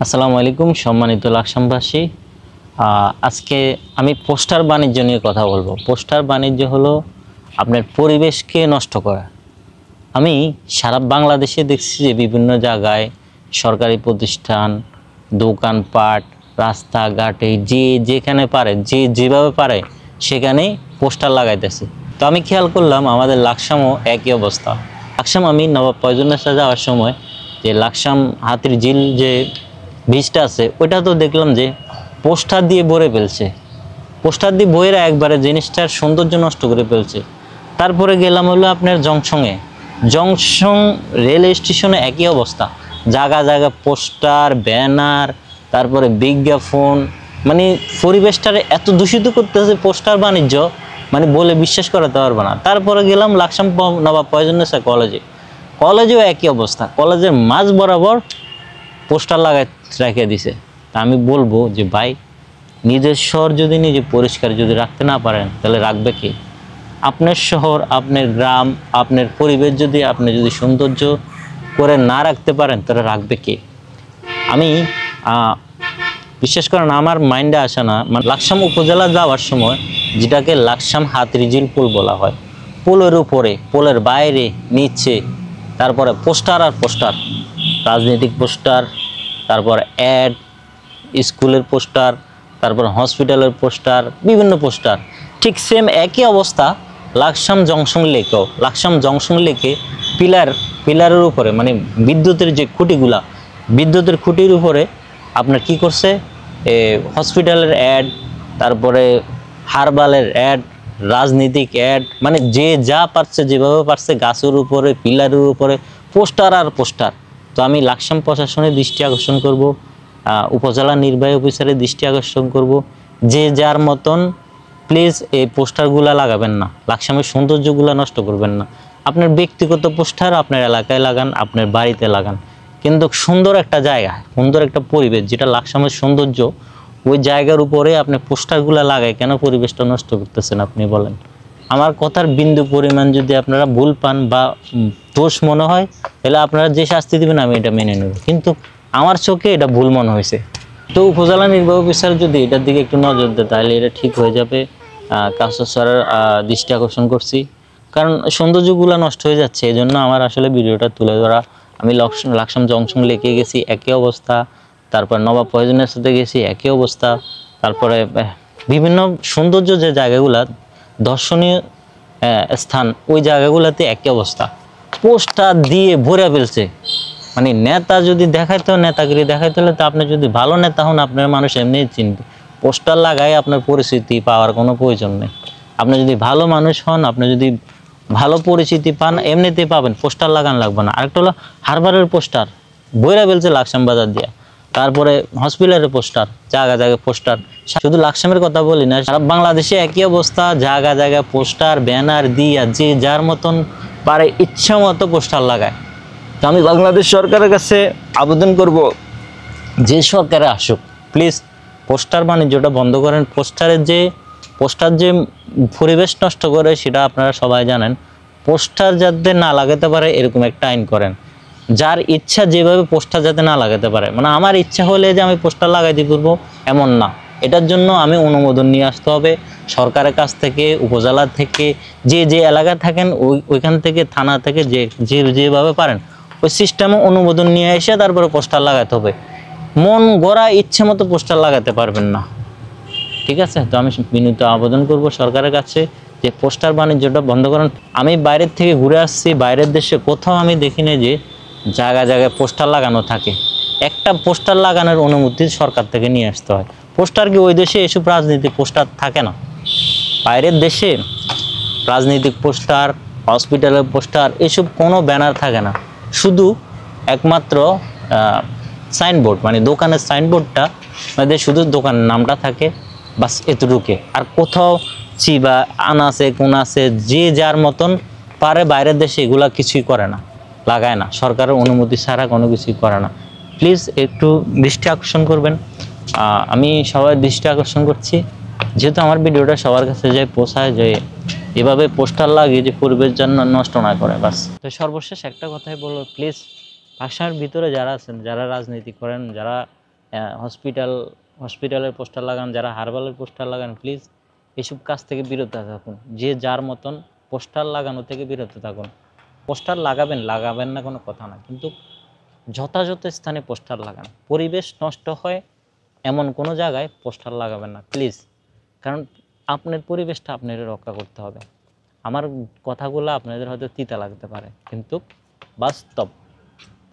আসসালামু আলাইকুম সম্মানিত লাকসামবাসী। আজকে আমি পোস্টার বাণিজ্য নিয়ে কথা বলবো। পোস্টার বাণিজ্য হলো আপনার পরিবেশকে নষ্ট করা। আমি সারা বাংলাদেশে দেখছি যে বিভিন্ন জায়গায় সরকারি প্রতিষ্ঠান, দোকানপাট, রাস্তাঘাটে যে যেখানে পারে, যে যেভাবে পারে সেখানেই পোস্টার লাগাইতেছে। তো আমি খেয়াল করলাম আমাদের লাকসামও একই অবস্থা। লাকসাম আমি নবাব ফয়জুন্নেসা যাওয়ার সময় যে লাকসাম হাতির ঝিল যে বীজটা আছে ওইটা তো দেখলাম যে পোস্টার দিয়ে ভরে ফেলছে। পোস্টার দিয়ে বইয়েরা একবারে জিনিসটার সৌন্দর্য নষ্ট করে ফেলছে। তারপরে গেলাম হলো আপনার জংশনে, জংশন রেল স্টেশনে একই অবস্থা, জায়গা জায়গা পোস্টার, ব্যানার, তারপরে বিজ্ঞাপন, মানে পরিবেশটারে এত দূষিত করতেছে পোস্টার বাণিজ্য, মানে বলে বিশ্বাস করাতে পারবে না। তারপরে গেলাম লাকসাম নবাব ফয়জুন্নেসা কলেজে, কলেজেও একই অবস্থা, কলেজের মাঝ বরাবর পোস্টার লাগাই রেখে দিছে। তা আমি বলবো যে ভাই, নিজের শহর যদি নিজে পরিষ্কার যদি রাখতে না পারেন তাহলে রাখবে কি? আপনার শহর, আপনার গ্রাম, আপনার পরিবেশ যদি আপনি যদি সৌন্দর্য করে না রাখতে পারেন তাহলে রাখবে কে? আমি বিশেষ করে আমার মাইন্ডে আসে না, মানে লাকসাম উপজেলা যাওয়ার সময় যেটাকে লাকসাম হাতিরঝিল পুল বলা হয়, পুলের উপরে, পুলের বাইরে, নিচে, তারপরে পোস্টার আর পোস্টার, রাজনৈতিক পোস্টার, তারপর অ্যাড, স্কুলের পোস্টার, তারপর হসপিটালের পোস্টার, বিভিন্ন পোস্টার। ঠিক সেম একই অবস্থা লাকসাম জংশন লেকেও। লাকসাম জংশন লেকে পিলারের উপরে, মানে বিদ্যুতের যে খুঁটিগুলা, বিদ্যুতের খুঁটির উপরে আপনার কি করছে, হসপিটালের অ্যাড, তারপরে হারবালের অ্যাড, রাজনীতিক অ্যাড, মানে যে যা পারছে যেভাবে পারছে গাছের উপরে, পিলারের উপরে পোস্টার আর পোস্টার। তো আমি লাকসাম প্রশাসনের দৃষ্টি আকর্ষণ করব, উপজেলা নির্বাহী অফিসারের দৃষ্টি আকর্ষণ করব, যে যার মতন প্লিজ এই পোস্টারগুলো লাগাবেন না, লাকসামের সৌন্দর্যগুলো নষ্ট করবেন না। আপনার ব্যক্তিগত পোস্টার আপনার এলাকায় লাগান, আপনার বাড়িতে লাগান, কিন্তু সুন্দর একটা জায়গা, সুন্দর একটা পরিবেশ যেটা লাকসামের সৌন্দর্য, ওই জায়গার উপরে আপনি পোস্টারগুলো লাগায় কেন পরিবেশটা নষ্ট করতেছেন আপনি বলেন? আমার কথার বিন্দু পরিমাণ যদি আপনারা ভুল পান বা দোষ মনে হয় তাহলে আপনারা যে শাস্তি দেবেন আমি এটা মেনে নেব, কিন্তু আমার চোখে এটা ভুল মনে হয়েছে। তো উপজেলা নির্বাহী অফিসার যদি এটার দিকে একটু নজর দেয় তাহলে এটা ঠিক হয়ে যাবে। কাউসার স্যারের দৃষ্টি আকর্ষণ করছি, কারণ সৌন্দর্যগুলো নষ্ট হয়ে যাচ্ছে, এই জন্য আমার আসলে ভিডিওটা তুলে ধরা। আমি লাকসাম জংশন লেকে গেছি একই অবস্থা, তারপর নবাব ফয়জুনের সাথে গেছি একই অবস্থা, তারপরে বিভিন্ন সৌন্দর্য যে জায়গাগুলা, দর্শনীয় স্থান, ওই জায়গাগুলোতে একই অবস্থা, পোস্টার দিয়ে ভরে ফেলছে। মানে নেতা যদি দেখাইতে হয়, নেতাগিরি দেখাইতে হলে তো আপনি যদি ভালো নেতা হন আপনার মানুষ এমনিই চিনবে। পোস্টার লাগাই আপনার পরিচিতি পাওয়ার কোনো প্রয়োজন নেই। আপনি যদি ভালো মানুষ হন, আপনি যদি ভালো পরিচিতি পান এমনিতেই পাবেন, পোস্টার লাগান লাগবে না। আরেকটা হলো হারবারের পোস্টার বইরা ফেলছে লাকসাম বাজার দিয়া, তারপরে হসপিটালের পোস্টার, জায়গা জায়গায় পোস্টার। শুধু লাকসামের কথা বলি না, সারা বাংলাদেশে একই অবস্থা, জায়গা জায়গায় পোস্টার, ব্যানার দিয়া যে যার মতন পারে ইচ্ছা মতো পোস্টার লাগায়। তো আমি বাংলাদেশ সরকারের কাছে আবেদন করব, যে সরকারে আসুক প্লিজ পোস্টার বাণিজ্যটা বন্ধ করেন। পোস্টার যে পরিবেশ নষ্ট করে সেটা আপনারা সবাই জানেন। পোস্টার যাতে না লাগাতে পারে এরকম একটা আইন করেন, যার ইচ্ছা যেভাবে পোস্টার যাতে না লাগাতে পারে। মানে আমার ইচ্ছা হলে যে আমি পোস্টার লাগাইতে পারবো এমন না, এটার জন্য আমি অনুমোদন নিয়ে আসতে হবে সরকারের কাছ থেকে, উপজেলা থেকে, যে যে এলাকায় থাকেন ওইখান থেকে, থানা থেকে, যেভাবে পারেন ওই সিস্টেমে অনুমোদন নিয়ে এসে তারপরে পোস্টার লাগাতে হবে। মন গড়া ইচ্ছে মতো পোস্টার লাগাতে পারবেন না, ঠিক আছে? তো আমি বিনীত আবেদন করব সরকারের কাছে যে পোস্টার বাণিজ্যটা বন্ধ করেন। আমি বাইরের থেকে ঘুরে আসছি, বাইরের দেশে কোথাও আমি দেখিনি যে জায়গায় জায়গায় পোস্টার লাগানো থাকে। একটা পোস্টার লাগানোর অনুমতি সরকার থেকে নিয়ে আসতে হয়। পোস্টার কি ওই দেশে এসব রাজনীতিক পোস্টার থাকে না? বাইরের দেশে রাজনৈতিক পোস্টার, হসপিটালের পোস্টার, এসব কোনো ব্যানার থাকে না, শুধু একমাত্র সাইনবোর্ড, মানে দোকানের সাইনবোর্ডটা, মানে শুধু দোকানের নামটা থাকে, বাস এতটুকু। আর কোথাও চিবা আনাচে কোনাচে যে যার মতন পারে বাইরের দেশে এগুলা কিছুই করে না, লাগায় না, সরকারের অনুমতি ছাড়া কোনো কিছুই করে না। প্লিজ একটু দৃষ্টি আকর্ষণ করবেন। আমি সবার দৃষ্টি আকর্ষণ করছি, যেহেতু আমার ভিডিওটা সবার কাছে যায় পৌঁছায়, যে এভাবে পোস্টার লাগিয়ে যে পরিবেশ যেন নষ্ট না করে, বাস। তো সর্বশেষ একটা কথাই বলবো, প্লিজ লাকসামের ভিতরে যারা আছেন, যারা রাজনীতি করেন, যারা হসপিটালের পোস্টার লাগান, যারা হার্বালের পোস্টার লাগান, প্লিজ এসব কাজ থেকে বিরত থাকুন। যে যার মতন পোস্টার লাগানো থেকে বিরত থাকুন। পোস্টার লাগাবেন না কোনো কথা না, কিন্তু যথাযথ স্থানে পোস্টার লাগান। পরিবেশ নষ্ট হয় এমন কোনো জায়গায় পোস্টার লাগাবেন না প্লিজ, কারণ আপনার পরিবেশটা আপনার রক্ষা করতে হবে। আমার কথাগুলো আপনাদের হয়তো তিতা লাগতে পারে, কিন্তু বাস্তব।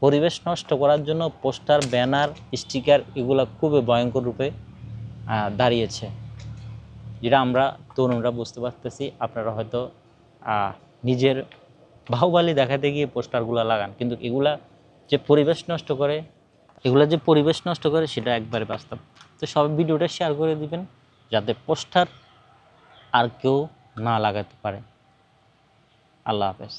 পরিবেশ নষ্ট করার জন্য পোস্টার, ব্যানার, স্টিকার এগুলো খুবই ভয়ঙ্কর রূপে দাঁড়িয়েছে, যেটা আমরা তরুণরা বুঝতে পারতেছি। আপনারা হয়তো নিজের বাহুবালি দেখাতে গিয়ে পোস্টারগুলো লাগান, কিন্তু এগুলা যে পরিবেশ নষ্ট করে সেটা একবারে বাস্তব। তো সবাই ভিডিওটা শেয়ার করে দিবেন, যাতে পোস্টার আর কেউ না লাগাতে পারে। আল্লাহ হাফেজ।